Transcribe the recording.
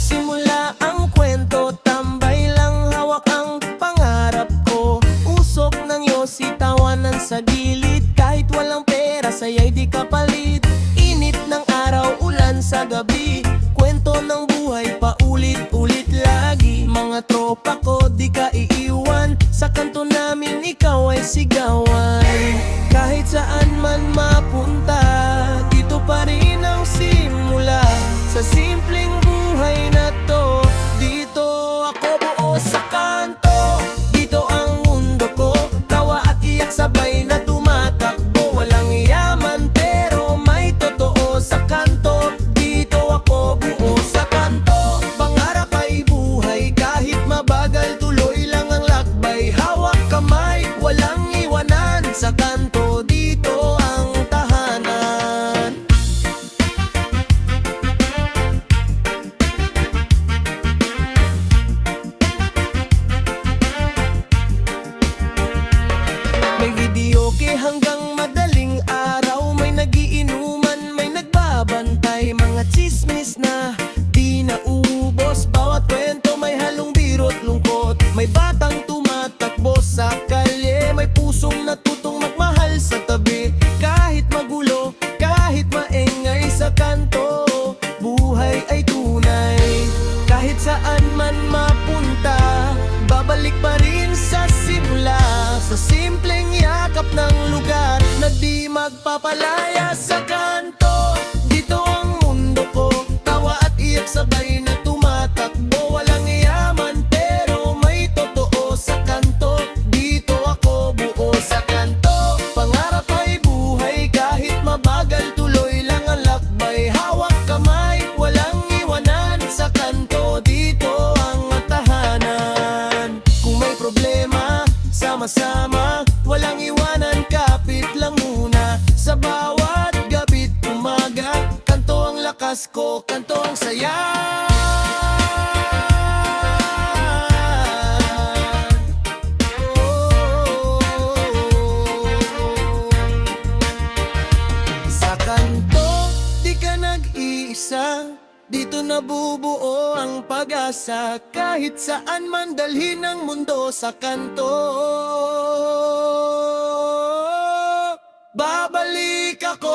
Simula ang kwento, tambay lang hawak ang pangarap ko. Usok ng yosi, tawanan sa gilid. Kahit walang pera, saya'y di kapalit. Init ng araw, ulan sa gabi. Kwento ng buhay, paulit-ulit lagi. Mga tropa ko, di ka iiwan. Sa kanto namin, ikaw ay sigawan. Kahit saan man mapunta, dito pa rin ang simula. Sa simpleng buhay na to, dito ako buo sa kanto. Dito ang mundo ko, tawa at iyak sabay na tumatakbo. Walang yaman pero may totoo sa kanto. Dito ako buo sa kanto. Pangarap ay buhay, kahit mabagal tuloy lang ang lakbay. Hawak kamay, walang iwanan. Sa kanto, dito ang tahanan. May videoke hanggang madaling araw. May nagiinuman, may nagbabantay. Mga tsismis na di naubos. Bawat kwento may halong biro't lungkot. May batang tumatakbo sa kalye. May pusong natutong magmahal sa tabi. Kahit magulo, kahit maingay sa kanto, buhay ay tunay. Kahit saan man mapunta, babalik pa rin sa simula. Sa simpleng yakap ng lugar na di magpapalaya. Sa kanto, dito ang mundo ko, tawa at iyak sabay na tumatakbo. Walang yaman pero may totoo sa kanto. Dito ako buo sa kanto. Pangarap ay buhay, kahit mabagal tuloy lang ang lakbay. Hawak kamay, walang iwanan. Sa kanto, dito ang tahanan. Kung may problema, sama-sama, walang iwanan, kapit lang muna. Sa bawat gabi't umaga, kanto ang lakas ko, kanto ang saya. Sa kanto, di ka nag-iisa. Dito nabubuo ang pag-asa. Kahit saan man dalhin ang mundo, sa kanto babalik ako.